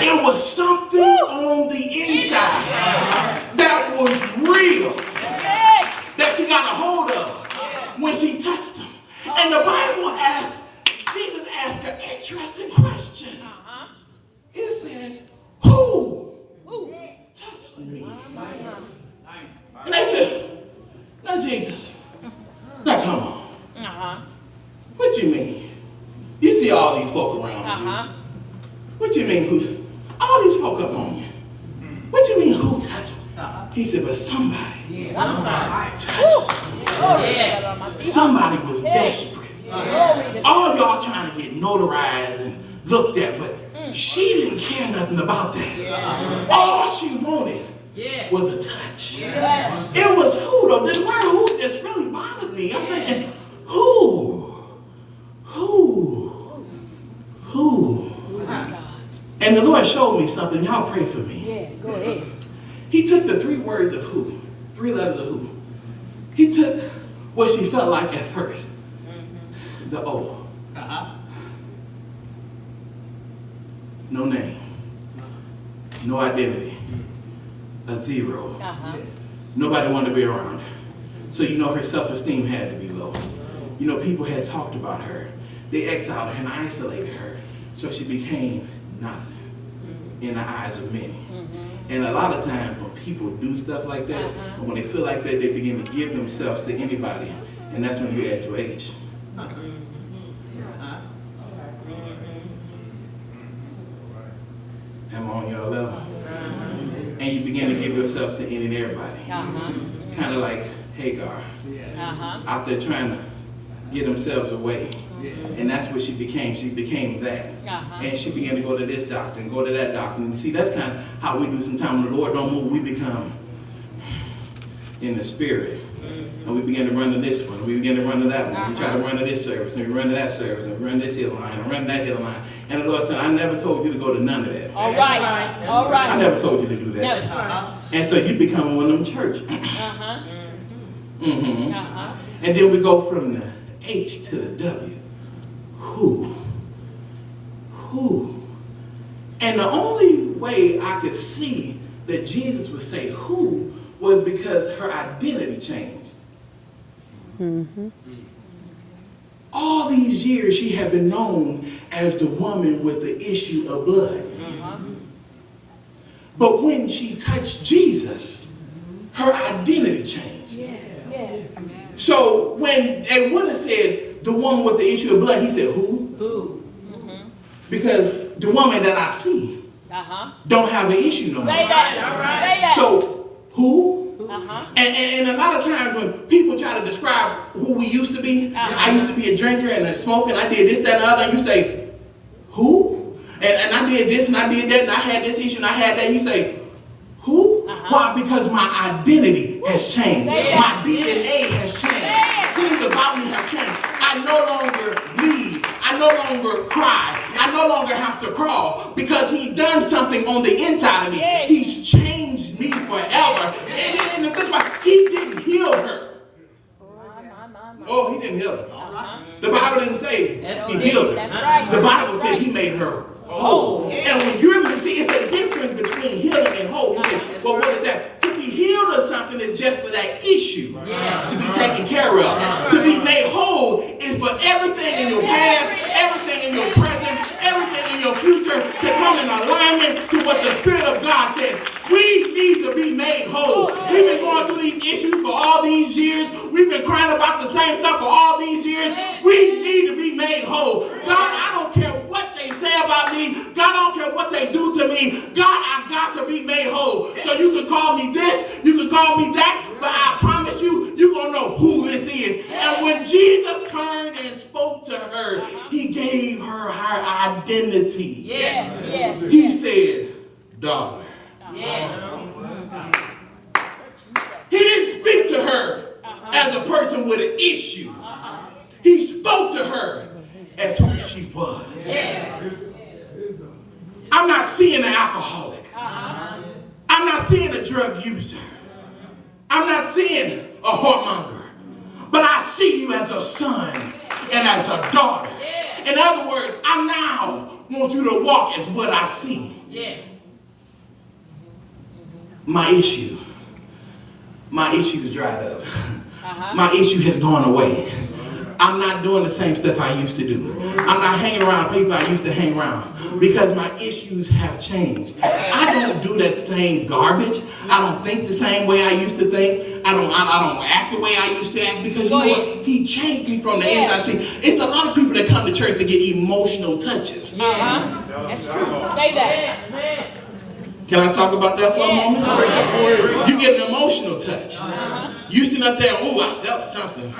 It was something on the inside that was real that she got a hold of when she touched him. And the Bible Jesus asked an interesting question. It says, who touched me? And they said, now Jesus, now come on. What you mean? You see all these folk around you. What you mean? All these folk up on you. What you mean who touched me? He said, but somebody touched me. Somebody was desperate. All y'all trying to get notarized and looked at, but she didn't care nothing about that. All she wanted was a touch. It was who though? The word who just really bothered me. I'm thinking, who? And the Lord showed me something. Y'all pray for me. Yeah, go ahead. He took the 3 words of who, 3 letters of who. He took what she felt like at first. The O. No name. No identity. A 0. Nobody wanted to be around her. So you know her self-esteem had to be low. You know, people had talked about her. They exiled her and isolated her. So she became nothing in the eyes of many. And a lot of times when people do stuff like that, and when they feel like that, they begin to give themselves to anybody. And that's when you add your age. Am I on your level? And you begin to give yourself to any and everybody. Kind of like Hagar. Out there trying to get themselves away. And that's what she became. She became that. And she began to go to this doctor and go to that doctor. And see, that's kind of how we do sometimes. When the Lord don't move, we become in the spirit. And we begin to run to this one. We begin to run to that one. We try to run to this service. And we run to that service. And we run this hill line. And run that hill line. And the Lord said, I never told you to go to none of that. All right. All right. I never told you to do that. No. And so you become one of them church. And then we go from the H to the W. Who? And the only way I could see that Jesus would say who was because her identity changed. All these years she had been known as the woman with the issue of blood. But when she touched Jesus, her identity changed. So when they would have said the woman with the issue of blood, he said who? Because the woman that I see don't have an issue no more. Say that. So who? And a lot of times when people try to describe who we used to be, I used to be a drinker and a smoker, and I did this, that, and the other, and you say, who? And I did this, and I did that, and I had this issue, and I had that, and you say, who? Why? Because my identity has changed. My DNA has changed. Things about me have changed. I no longer bleed. I no longer cry. I no longer have to crawl because he done something on the inside of me. He's changed me forever. And the thing about, he didn't heal her. Oh, he didn't heal her. The Bible didn't say he healed her. The Bible said he made her whole. And when you're, see, it's a difference between healing and whole. You say, well, what is that? To be healed of something is just for that issue to be taken care of. To be made whole is for everything in your past, everything in your present, everything in your future to come in alignment to what the Spirit of God says. We need to be made whole. We've been going through these issues for all these years. We've been crying about the same stuff for all these years. We need to be made whole. God, I don't care what they say about me. God, I don't care what they do to me. God, I got to be made whole. So you can call me this, you can call me that, but I promise you, you're going to know who this is. And when Jesus turned and spoke to her, he gave her identity. He said, daughter. He didn't speak to her as a person with an issue. He spoke to her as who she was. I'm not seeing an alcoholic. I'm not seeing a drug user. I'm not seeing a whoremonger. But I see you as a son and as a daughter. In other words, I now want you to walk as what I see. Yes. My issue is dried up. My issue has gone away. I'm not doing the same stuff I used to do. I'm not hanging around people I used to hang around because my issues have changed. I don't do that same garbage. I don't think the same way I used to think. I don't act the way I used to act because you know what? He changed me from the inside. See, it's a lot of people that come to church to get emotional touches. That's true. Say that. Can I talk about that for a moment? You get an emotional touch. You sit up there, oh, I felt something.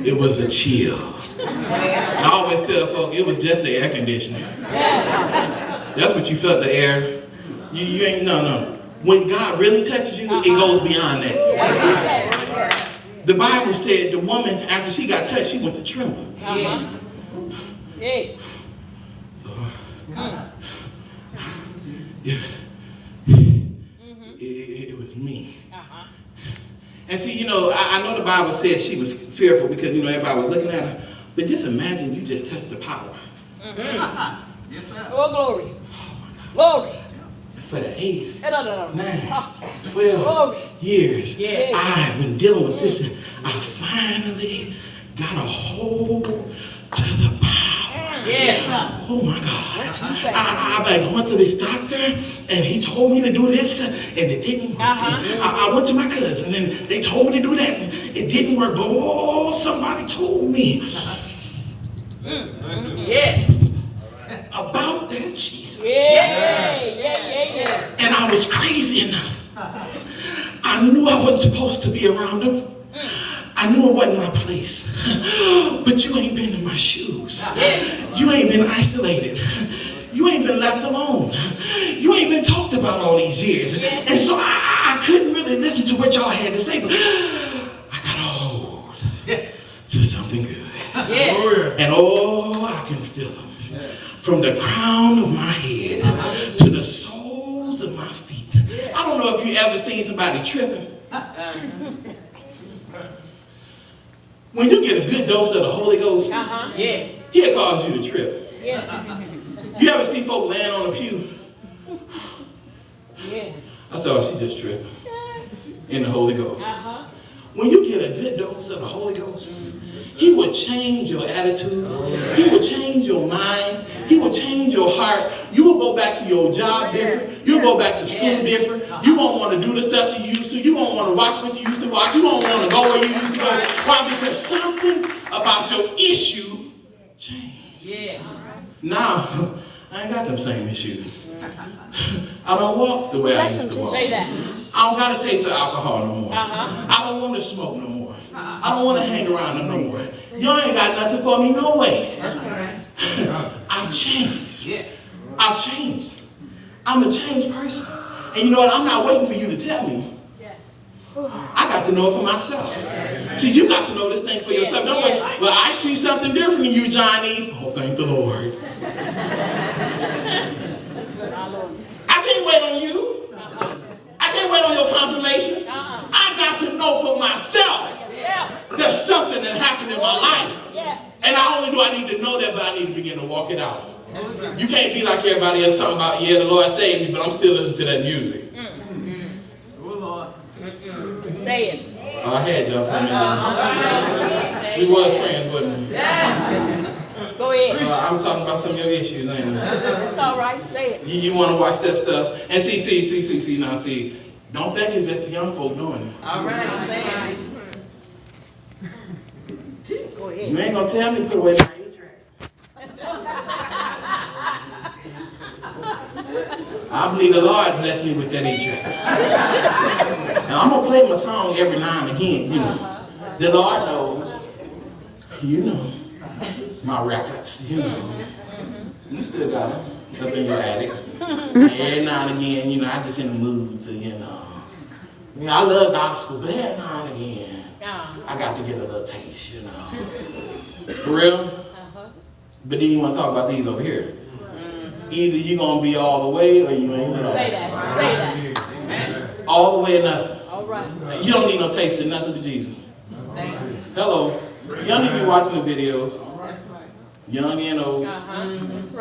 It was a chill. I always tell folks it was just the air conditioning. That's what you felt, the air. You ain't, no. When God really touches you, it goes beyond that. The Bible said the woman, after she got touched, she went to trembling. It was me. And see, you know, I know the Bible said she was fearful because, you know, everybody was looking at her. But just imagine you just touched the power. Yes, sir. Oh, glory. Oh, my God. Glory. For the 8, 9, 12 glory. years, I've been dealing with this, and I finally got a hold to the power. Yes. Oh my God. I've been going to this doctor and he told me to do this and it didn't work. I went to my cousin and they told me to do that and it didn't work. But oh, somebody told me about that Jesus. And I was crazy enough. I knew I wasn't supposed to be around him. I knew it wasn't my place. But you ain't been in my shoes. You ain't been isolated. You ain't been left alone. You ain't been talked about all these years. And so I couldn't really listen to what y'all had to say. But I got hold to something good. And oh, I can feel them. From the crown of my head to the soles of my feet. I don't know if you ever seen somebody tripping. When you get a good dose of the Holy Ghost, he'll cause you to trip. You ever see folk laying on a pew? I said, oh, she just tripping in the Holy Ghost. When you get a good dose of the Holy Ghost, he will change your attitude. He will change your mind. He will change your heart. You will go back to your job different. You'll go back to school different. You won't want to do the stuff you used to. You won't want to watch what you used to watch. You won't want to go where you used to go. Why? Because something about your issue changed. Now, I ain't got them same issues. I don't walk the way I used to walk. I don't got a taste for alcohol no more. I don't want to smoke no more. I don't want to hang around them no more. Y'all ain't got nothing for me no way. I've changed. I've changed. I'm a changed person. And you know what? I'm not waiting for you to tell me. I got to know it for myself. See, you got to know this thing for yourself. Don't wait. Well, I see something different in you, Johnny. Oh, thank the Lord. I can't wait on you. I can't wait on your confirmation. I got to know for myself. There's something that happened in my life. And not only do I need to know that, but I need to begin to walk it out. You can't be like everybody else talking about, yeah, the Lord saved me, but I'm still listening to that music. Say it. Oh, I had y'all for a minute. We was friends, wasn't we? Go ahead. I'm talking about some of your issues, ain't I? It's all right. Say it. You want to watch that stuff. And see, now see, don't think it's just the young folk doing it. All right. Say it. Go ahead. You ain't going to tell me to put away my 8-track. I believe the Lord blessed me with that 8-track. And I'm going to play my song every now and again, you know. The Lord knows, you know, my records, you know. You still got them up in your attic. And every now and again, you know, I just in the mood to, you know. I love gospel, but every now and again, I got to get a little taste, you know. For real? But then you want to talk about these over here. Either you're going to be all the way or you ain't at all. Say that. Say that. All the way or nothing. All right. You don't need no taste of nothing but Jesus. Hello. Young need to be watching the videos. That's right. Young and old. That's right.